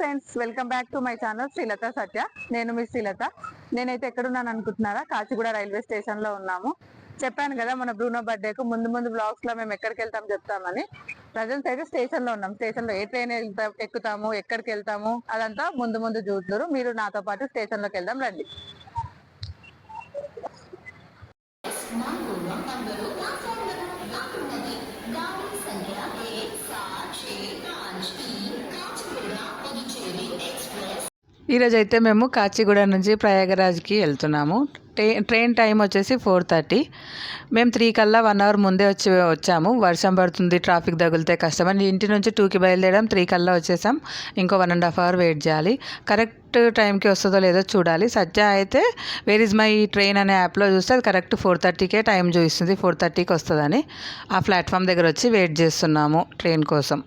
Friends, welcome back to my channel Srilatha Satya. నేను మీ శ్రీలత. నేనైతే ఎక్కడున్నాను అనుకుంటున్నారా? కాచిగూడ రైల్వే స్టేషన్ లో ఉన్నాము. చెప్పాను కదా మన బ్రూనో బర్త్డేకు ముందు బ్లాగ్స్ లో మేము ఎక్కడికి వెళ్తాం చెప్తామని. ప్రజెంట్ అయితే స్టేషన్ లో ఉన్నాం. స్టేషన్ లో ఏ ట్రైన్ ఎక్కుతాము, ఎక్కడికి వెళ్తాము అదంతా ముందు చూద్దరు. మీరు నాతో పాటు స్టేషన్ లోకి వెళ్దాం రండి. ఈరోజు అయితే మేము కాచిగూడ నుంచి ప్రయాగరాజ్కి వెళ్తున్నాము. ట్రైన్ టైం వచ్చేసి 4:30. మేము 3 కల్లా 1 అవర్ ముందే వచ్చాము. వర్షం పడుతుంది, ట్రాఫిక్ తగిలితే కష్టమని ఇంటి నుంచి 2కి బయలుదేరాం. 3 కల్లా వచ్చేసాం. ఇంకో 1.5 అవర్ వెయిట్ చేయాలి. కరెక్ట్ టైంకి వస్తుందో లేదో చూడాలి. సత్య అయితే వేర్ ఇస్ మై ట్రైన్ అనే యాప్లో చూస్తే అది కరెక్ట్ 4:30కే టైం చూపిస్తుంది. 4:30కి వస్తుందని ఆ ప్లాట్ఫామ్ దగ్గర వచ్చి వెయిట్ చేస్తున్నాము ట్రైన్ కోసం.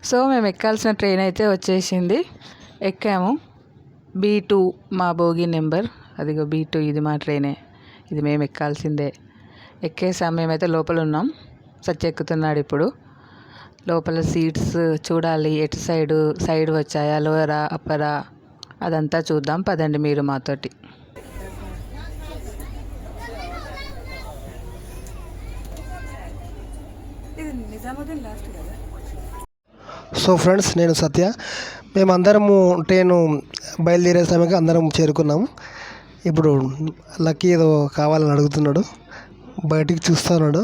సో మేము ఎక్కాల్సిన ట్రైన్ అయితే వచ్చేసింది. ఎక్కాము. B2 మా బోగి నెంబర్. అదిగో B2, ఇది మా ట్రైనే. ఇది మేము ఎక్కాల్సిందే. ఎక్కేసాం. మేమైతే లోపల ఉన్నాం. సత్య ఎక్కుతున్నాడు ఇప్పుడు. లోపల సీట్స్ చూడాలి. ఎటు సైడ్ వచ్చాయా, లోయరా, అప్పరా, అదంతా చూద్దాం. పదండి మీరు మాతోటి. సో ఫ్రెండ్స్, నేను సత్య. మేమందరము ట్రైను బయలుదేరే సమయానికి అందరం చేరుకున్నాము. ఇప్పుడు లక్కీ ఏదో కావాలని అడుగుతున్నాడు, బయటికి చూస్తున్నాడు.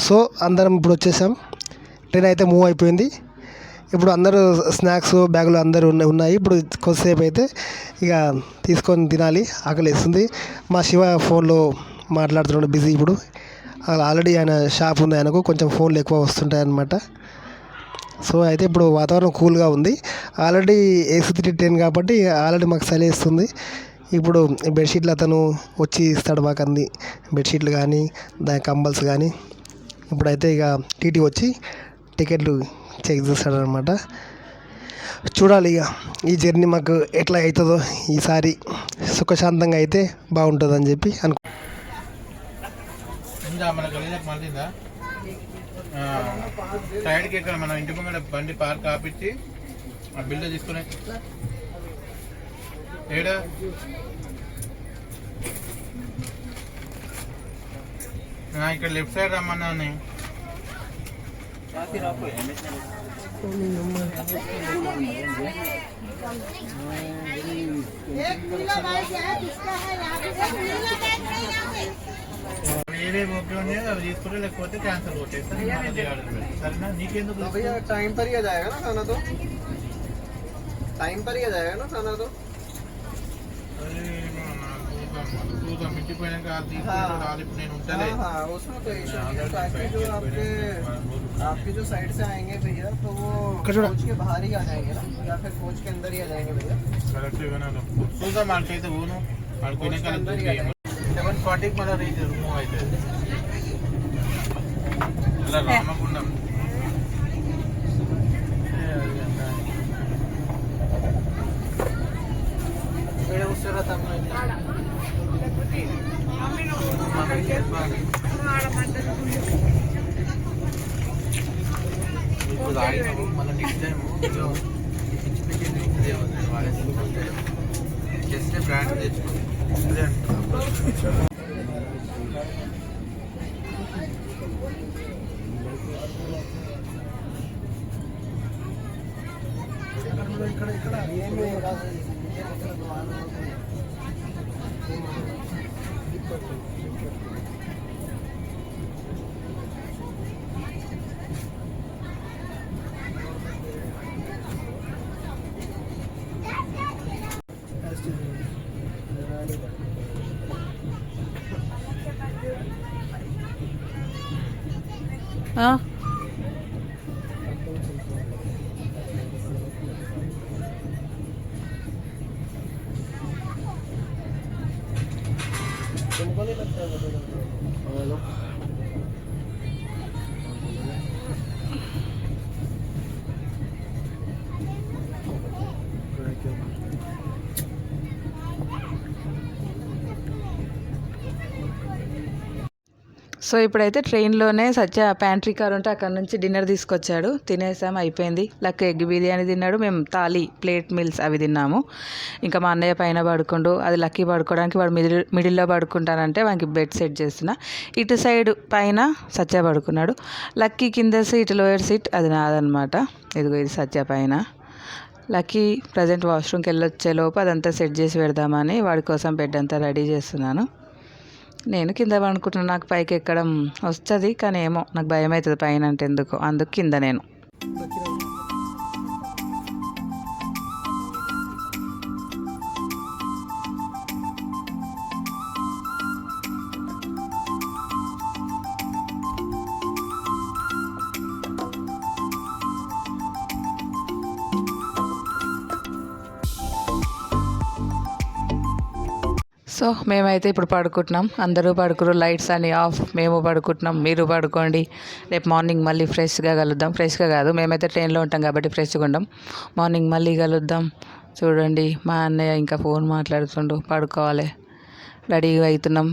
సో అందరం ఇప్పుడు వచ్చేసాం. ట్రైన్ అయితే మూవ్ అయిపోయింది. ఇప్పుడు అందరూ స్నాక్స్ బ్యాగులు అందరూ ఉన్నాయి. ఇప్పుడు కొద్దిసేపు అయితే ఇక తీసుకొని తినాలి. ఆకలి వేస్తుంది. మా శివ ఫోన్లో మాట్లాడుతున్నాడు, బిజీ. ఇప్పుడు ఆల్రెడీ ఆయన షాప్ ఉంది, ఆయనకు కొంచెం ఫోన్లు ఎక్కువ వస్తుంటాయి అన్నమాట. సో అయితే ఇప్పుడు వాతావరణం కూల్గా ఉంది. ఆల్రెడీ AC3 ట్రైన్ కాబట్టి ఆల్రెడీ మాకు చలి వేస్తుంది. ఇప్పుడు బెడ్షీట్లు అతను వచ్చి ఇస్తాడు మాకు అన్ని బెడ్షీట్లు కానీ దాని కంబల్స్ కానీ. ఇప్పుడైతే ఇక టీటీ వచ్చి టికెట్లు చెక్ చేస్తాడు అనమాట. చూడాలి ఇక ఈ జర్నీ మాకు ఎట్లా అవుతుందో. ఈసారి సుఖశాంతంగా అయితే బాగుంటుంది అని చెప్పి సైడ్కి ఎక్కడ మనం ఇంటి ముంగడ బండి పార్క్ ఆపించి ఆ బిల్లు తీసుకునే ఏడా ఇక్కడ లెఫ్ట్ సైడ్ రమ్మన్నా. ఏదే ఓకే ఉంది అవి తీసుకుంటే లేకపోతే క్యాన్సల్ కొట్టేస్తాను. సరేనా? నీకెందుకు टाइम पर ही आ जाएगा ना खाना, तो टाइम पर ही आ जाएगा ना खाना तो. मिट्टिపోయాక నేను ఉంటాను. उसमें तो इशू नहीं है. ताकि जो आपके जो साइड से आएंगे भैया तो वो कोच के बाहर ही आ जाएंगे ना, या फिर कोच के अंदर ही आ जाएंगे भैया. చూద్దాం. వాళ్ళకైతే ఊను వాళ్ళకి 7:40కి మళ్ళీ రీచ్ మూవ్ అవుతుంది. అలా రామగుండం ఇప్పుడు ఆడినాము. మళ్ళీ నెక్స్ట్ టైం వాడేసుకుంటే జస్ట్ బ్రాండ్ తెచ్చుకుంటే तुमको नहीं लगता है? సో ఇప్పుడైతే ట్రైన్లోనే సత్య ప్యాంట్రీ కార్ ఉంటే అక్కడ నుంచి డిన్నర్ తీసుకొచ్చాడు. తినేసాం, అయిపోయింది. లక్ ఎగ్ బిర్యానీ తిన్నాడు, మేము థాలీ ప్లేట్ మీల్స్ అవి తిన్నాము. ఇంకా మా అన్నయ్య పైన పడుకుండు. అది లక్కీ పడుకోవడానికి వాడు మిడిల్లో పడుకుంటానంటే వానికి బెడ్ సెట్ చేస్తున్నా. ఇటు సైడ్ పైన సత్య పడుకున్నాడు. లక్కీ కింద సీట్ లోయర్ సీట్ అది నాదనమాట. ఇదిగో ఇది సత్య పైన. లక్కీ ప్రజెంట్ వాష్రూమ్కి వెళ్ళొచ్చే లోపు అదంతా సెట్ చేసి పెడదామని వాడి కోసం బెడ్ అంతా రెడీ చేస్తున్నాను. నేను కింద పడుకుంటున్నాను. నాకు పైకి ఎక్కడం వస్తుంది, కానీ ఏమో నాకు భయం అవుతుంది పైన అంటే ఎందుకు, అందుకు కింద నేను. సో మేమైతే ఇప్పుడు పడుకుంటున్నాం. అందరూ పడుకురు, లైట్స్ అని ఆఫ్. మేము పడుకుంటున్నాం, మీరు పడుకోండి. రేపు మార్నింగ్ మళ్ళీ ఫ్రెష్గా కలుద్దాం. ఫ్రెష్గా కాదు, మేమైతే ట్రైన్లో ఉంటాం కాబట్టి ఫ్రెష్గా ఉండం. మార్నింగ్ మళ్ళీ కలుద్దాం. చూడండి మా అన్నయ్య ఇంకా ఫోన్ మాట్లాడుతుండు. పడుకోవాలి, రెడీగా అవుతున్నాం.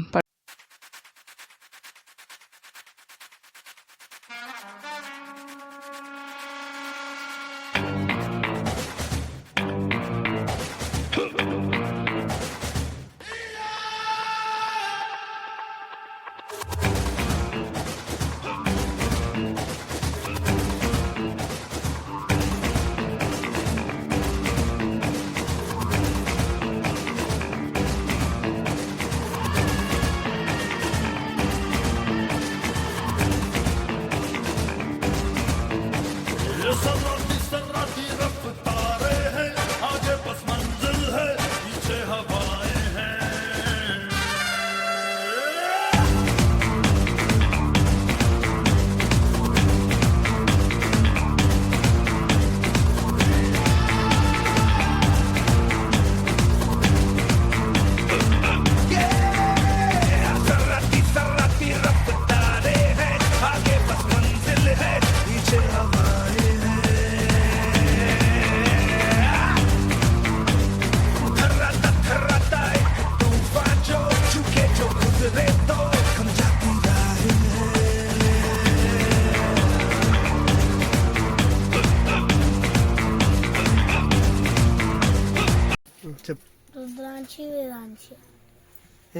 చెప్పు. రుద్రాంశి వేదాంశి.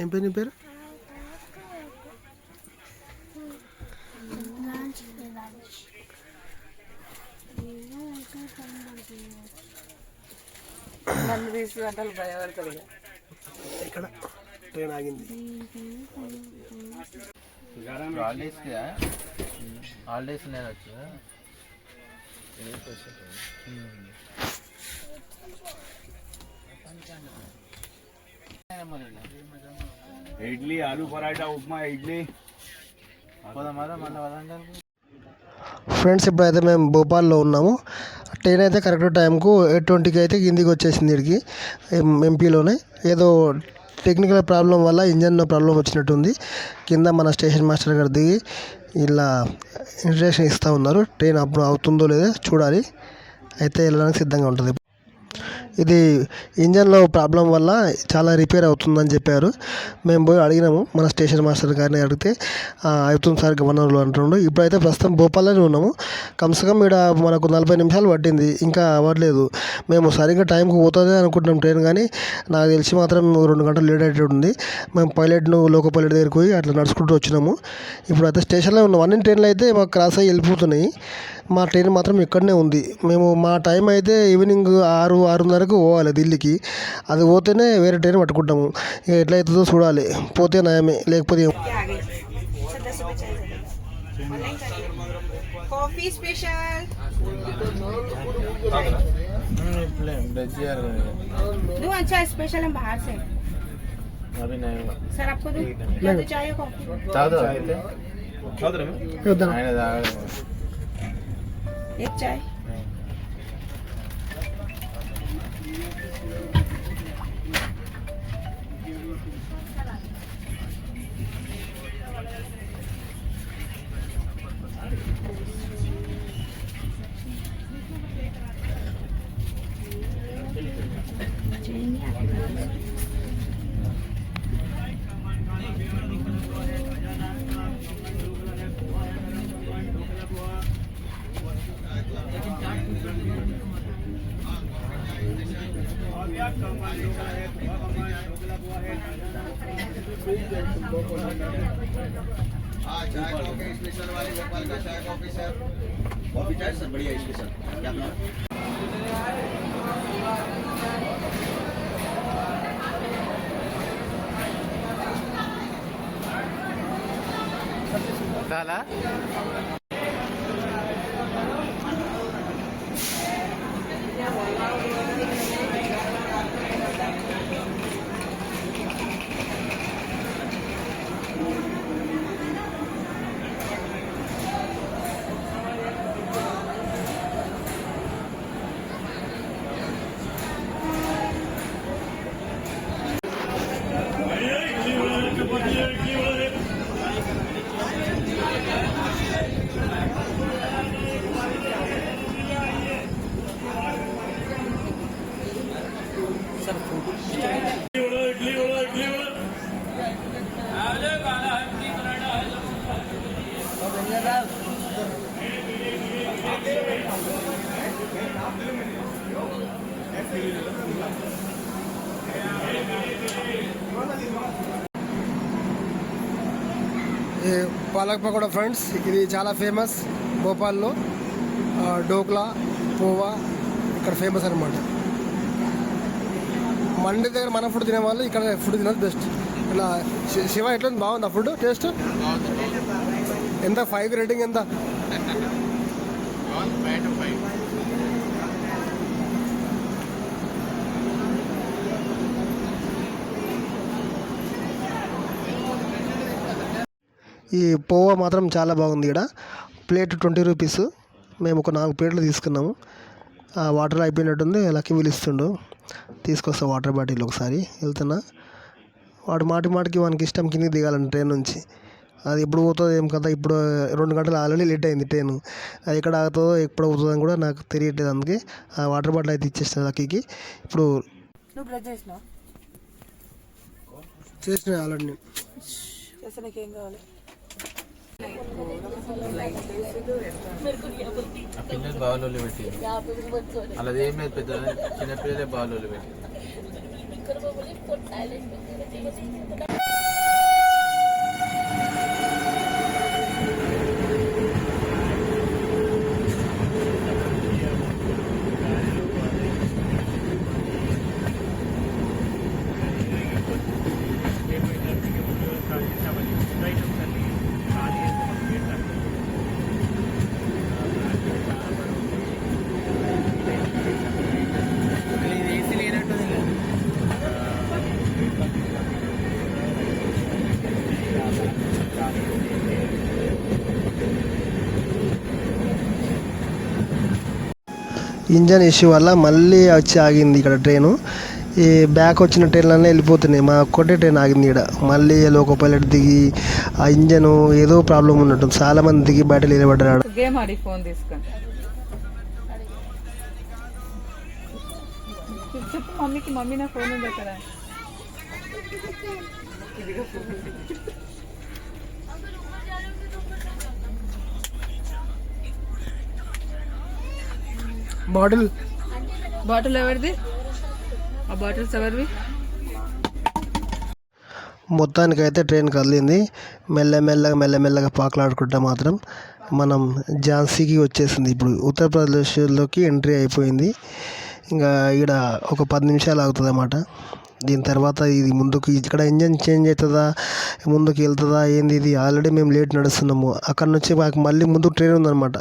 ఏం పేరు నీ పేరు? రుద్రాంశి వేదాంశి. ఇక్కడ ట్రైన్ ఆగింది. హాలిడేస్ నేను వచ్చా इडली आलू पराठा उपमा इडली ఫ్రెండ్స్ ఇప్పుడైతే మేము భోపాల్లో ఉన్నాము. ట్రైన్ అయితే కరెక్ట్ టైంకు 8:20కి అయితే కిందికి వచ్చేసింది ఇక్కడికి ఎంపీలోనే. ఏదో టెక్నికల్ ప్రాబ్లం వల్ల ఇంజన్ ప్రాబ్లం వచ్చినట్టుంది. కింద మన స్టేషన్ మాస్టర్ గారు దిగి ఇలా ఇన్స్ట్రక్షన్ ఇస్తూ ఉన్నారు. ట్రైన్ అప్పుడు అవుతుందో లేదో చూడాలి. అయితే వెళ్ళడానికి సిద్ధంగా ఉంటుంది. ఇది ఇంజన్లో ప్రాబ్లం వల్ల చాలా రిపేర్ అవుతుందని చెప్పారు. మేము పోయి అడిగినాము మన స్టేషన్ మాస్టర్ గారిని అడిగితే అవుతుంది సార్ 1 అవర్లో అంటుండు. ఇప్పుడైతే ప్రస్తుతం భోపాల్లోనే ఉన్నాము. కమ్సే ఇక్కడ మనకు 40 నిమిషాలు పట్టింది, ఇంకా అవ్వట్లేదు. మేము సరిగ్గా టైంకి పోతుంది అనుకుంటున్నాం ట్రైన్, కానీ నాకు తెలిసి మాత్రం 2 గంటలు లేట్ అయ్యేటుంది. మేము లోకో పైలట్ దగ్గరికి పోయి అట్లా నడుచుకుంటూ వచ్చినాము. ఇప్పుడైతే స్టేషన్లో ఉన్నాం. అన్ని ట్రైన్లు అయితే మాకు క్రాస్ అయ్యి వెళ్ళిపోతున్నాయి. మా ట్రైన్ మాత్రం ఇక్కడనే ఉంది. మేము మా టైం అయితే ఈవినింగ్ 6-6:30కు పోవాలి ఢిల్లీకి. అది పోతేనే వేరే ట్రైన్ పట్టుకుంటాము. ఇక ఎట్లా అవుతుందో చూడాలి. పోతే నయమే, లేకపోతే कॉफी स्पेशल दूं अच्छा स्पेशल हम बाहर से अभी नहीं सर आपको दूं क्या दूं चाय कॉफी एक चाय चाय कॉफी स्पेशल वाली भोपाल का चाय कॉफी सर कॉफी चाय सर बढ़िया स्पेशल क्या अपना చాలా ఈ పాలక్ పకోడా ఫ్రెండ్స్ ఇది చాలా ఫేమస్ భోపాల్లో. డోక్లా పోవా ఇక్కడ ఫేమస్ అనమాట. మండి దగ్గర మన ఫుడ్ తినే వాళ్ళు ఇక్కడ ఫుడ్ తినేది బెస్ట్. ఇలా శివ ఎట్లా బాగుంది ఆ ఫుడ్ టేస్ట్? ఎంత 5 రేటింగ్ ఎంత? ఈ పోవా మాత్రం చాలా బాగుంది. ఇక్కడ ప్లేట్ 20 రూపీస్. మేము ఒక 4 ప్లేట్లు తీసుకున్నాము. వాటర్ అయిపోయినట్టుంది. లక్కీ పిలుస్తుండు తీసుకొస్తా వాటర్ బాటిల్. ఒకసారి వెళ్తున్నా వాడు మాటికి వానికి ఇష్టం కిందికి దిగాలండి ట్రైన్ నుంచి. అది ఎప్పుడు పోతుందో ఏం కదా. ఇప్పుడు 2 గంటలు ఆల్రెడీ లేట్ అయింది ట్రైన్. అది ఎక్కడ ఆగుతుందో ఎప్పుడు అవుతుందని కూడా నాకు తెలియట్లేదు. అందుకే ఆ వాటర్ బాటిల్ అయితే ఇచ్చేస్తాను లక్కీకి. ఇప్పుడు నువ్వు బ్రష్ చేసినావు? చేసిన ఆల్రెడీ నేను. చేస్తే నీకేం కావాలి? ఆ పిల్లలు బావులు పెట్టి అలా ఏం లేదు, పెద్ద చిన్నపిల్లలే బావులు పెట్టి. ఇంజన్ ఇష్యూ వల్ల మళ్ళీ వచ్చి ఆగింది ఇక్కడ ట్రైను. ఈ బ్యాక్ వచ్చిన ట్రైన్లన్నీ వెళ్ళిపోతున్నాయి. మా ఒక్కటే ట్రైన్ ఆగింది ఇక్కడ. మళ్ళీ లోకో పైలట్ దిగి ఆ ఇంజను ఏదో ప్రాబ్లం ఉన్నట్టు చాలా మంది దిగి బయట నిలబడ్డారు. గేమ్ ఆడి ఫోన్ తీసుకొని చెప్పు మమ్మీకి, మమ్మీ నా ఫోన్ ఉంది అక్కడ. బాటిల్ ఎవరిది? ఆ బాటిల్స్ ఎవరివి? మొత్తానికైతే ట్రైన్ కదిలింది. మెల్లమెల్లగా పాకలాడుకుంటా మాత్రం మనం ఝాన్సీకి వచ్చేసింది. ఇప్పుడు ఉత్తరప్రదేశ్లోకి ఎంట్రీ అయిపోయింది. ఇంకా ఇక్కడ ఒక 10 నిమిషాలు ఆగుతుంది అన్నమాట. దీని తర్వాత ఇది ముందుకు ఇక్కడ ఇంజన్ చేంజ్ అవుతుందా, ముందుకు వెళ్తుందా ఏంది? ఇది ఆల్రెడీ మేము లేట్ నడుస్తున్నాము. అక్కడ నుంచి మాకు మళ్ళీ ముందు ట్రైన్ ఉందన్నమాట.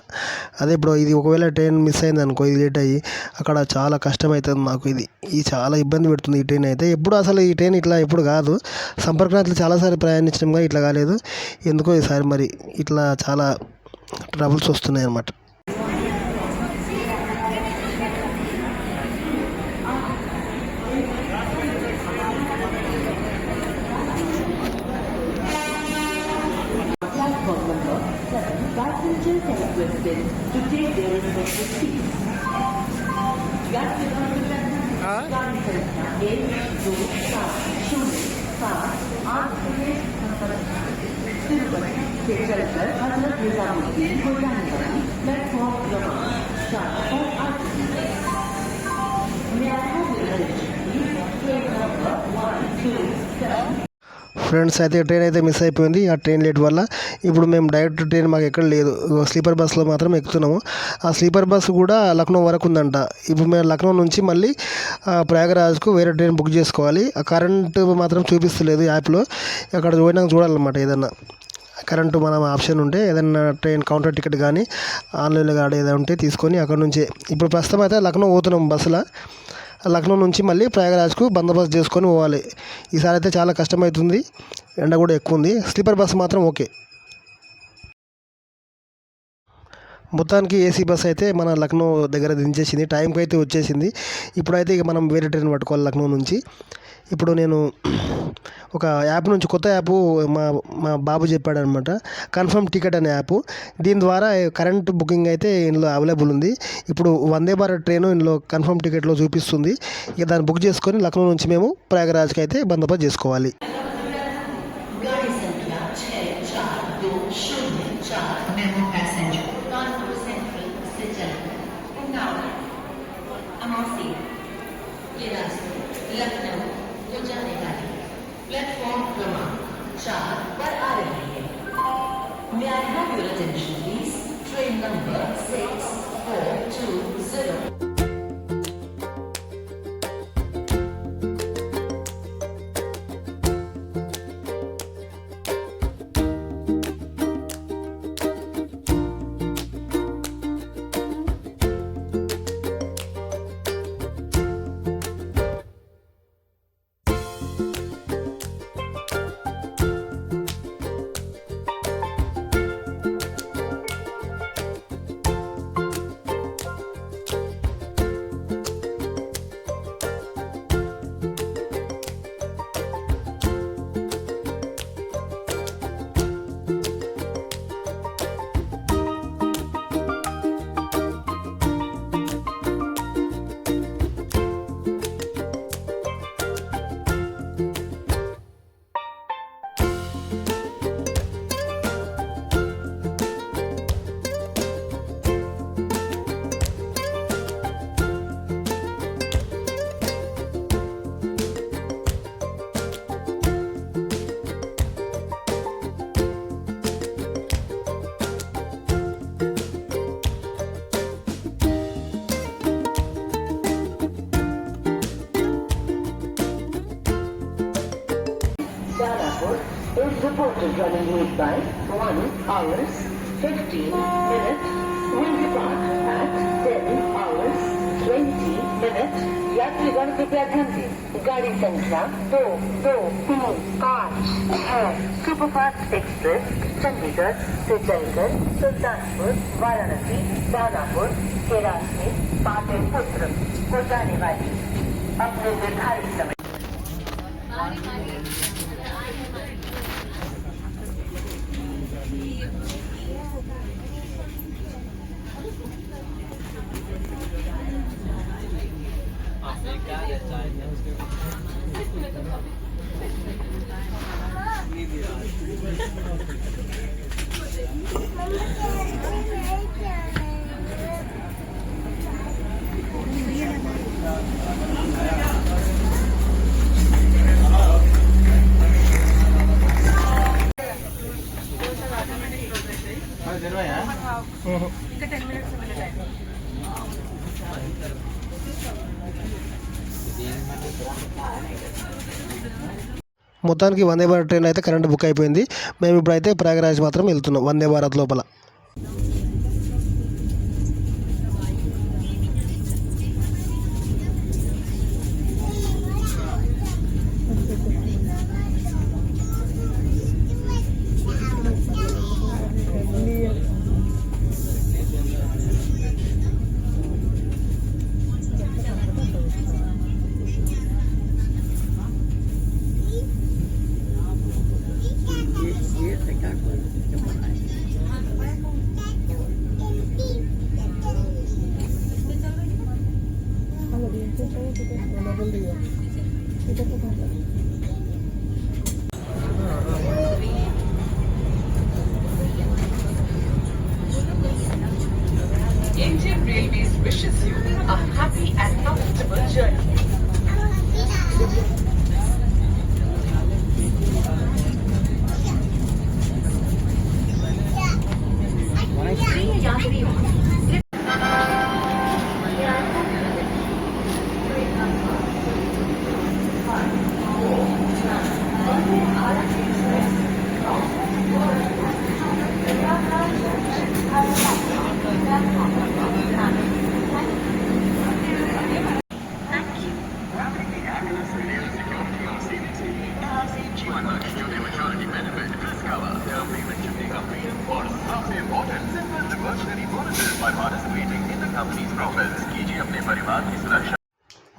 అదే ఇప్పుడు ఇది ఒకవేళ ట్రైన్ మిస్ అయింది అనుకో, ఇది లేట్ అయ్యి అక్కడ చాలా కష్టం అవుతుంది మాకు. ఇది చాలా ఇబ్బంది పెడుతుంది ఈ ట్రైన్ అయితే. ఎప్పుడు అసలు ఈ ట్రైన్ ఇట్లా ఎప్పుడు కాదు. సంపర్కనాథ్లో చాలాసార్లు ప్రయాణించడం కానీ ఇట్లా కాలేదు. ఎందుకో ఈసారి మరి ఇట్లా చాలా ట్రబుల్స్ వస్తున్నాయి అన్నమాట. ఫ్రెండ్స్ అయితే ట్రైన్ అయితే మిస్ అయిపోయింది ఆ ట్రైన్ లేట్ వల్ల. ఇప్పుడు మేము డైరెక్ట్ ట్రైన్ మాకు ఎక్కడ లేదు, స్లీపర్ బస్సులో మాత్రం ఎక్కుతున్నాము. ఆ స్లీపర్ బస్సు కూడా లక్నో వరకు ఉందంట. ఇప్పుడు మేము లక్నో నుంచి మళ్ళీ ప్రయాగరాజ్కు వేరే ట్రైన్ బుక్ చేసుకోవాలి. ఆ కరెంటు మాత్రం చూపిస్తలేదు యాప్లో. అక్కడ పోయినాక చూడాలన్నమాట. ఏదన్నా కరెంటు మనం ఆప్షన్ ఉంటే ఏదైనా ట్రైన్ కౌంటర్ టికెట్ కానీ ఆన్లైన్లో కానీ ఏదైనా ఉంటే తీసుకొని అక్కడ నుంచే. ఇప్పుడు ప్రస్తుతం అయితే లక్నో పోతున్నాం బస్సులో. లక్నో నుంచి మళ్ళీ ప్రయాగరాజ్కు బందోబస్తు చేసుకొని పోవాలి. ఈసారి అయితే చాలా కష్టమవుతుంది, ఎండ కూడా ఎక్కువ ఉంది. స్లీపర్ బస్సు మాత్రం ఓకే. మొత్తానికి ఏసీ బస్ అయితే మన లక్నో దగ్గర దించేసింది, టైంకి అయితే వచ్చేసింది. ఇప్పుడైతే ఇక మనం వేరే ట్రైన్ పట్టుకోవాలి లక్నో నుంచి. ఇప్పుడు నేను ఒక యాప్ నుంచి, కొత్త యాప్ మా బాబు చెప్పాడు అనమాట, కన్ఫర్మ్ టికెట్ అనే యాప్. దీని ద్వారా కరెంట్ బుకింగ్ అయితే ఇందులో అవైలబుల్ ఉంది. ఇప్పుడు వందే భారత్ ట్రైన్ ఇందులో కన్ఫర్మ్ టికెట్లో చూపిస్తుంది. ఇక దాన్ని బుక్ చేసుకొని లక్నో నుంచి మేము ప్రయాగరాజ్కి అయితే బందోబస్తు చేసుకోవాలి. प्लेटफॉर्म क्रमांक 4 पर आ रही है. May I have your attention please? Train number 6420. Is reported running late by 1 hours 15 minutes. Will depart at 10 hours 20 minutes. यात्रीगण कृपया ध्यान दें. गाड़ी संख्या 2235 सुपरफास्ट एक्सप्रेस चंडीगढ़ से चलकर सुल्तानपुर, वाराणसी, दानापुर, कैरासी, पाटलिपुत्र को जाने वाली अपने निर्धारित समय. ఇంకా 10 minutes ఉంది టైం. మొత్తానికి వందే భారత్ ట్రైన్ అయితే కరెంట్ బుక్ అయిపోయింది. మేము ఇప్పుడైతే ప్రయాగరాజ్ మాత్రం వెళ్తున్నాం వందే భారత్ లోపల.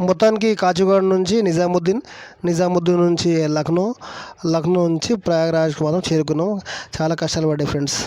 మొత్తానికి కాచిగూడ నుంచి నిజాముద్దీన్ నుంచి లక్నో నుంచి ప్రయాగరాజ్కి మాత్రం చేరుకున్నాం. చాలా కష్టాలు పడ్డాయి ఫ్రెండ్స్.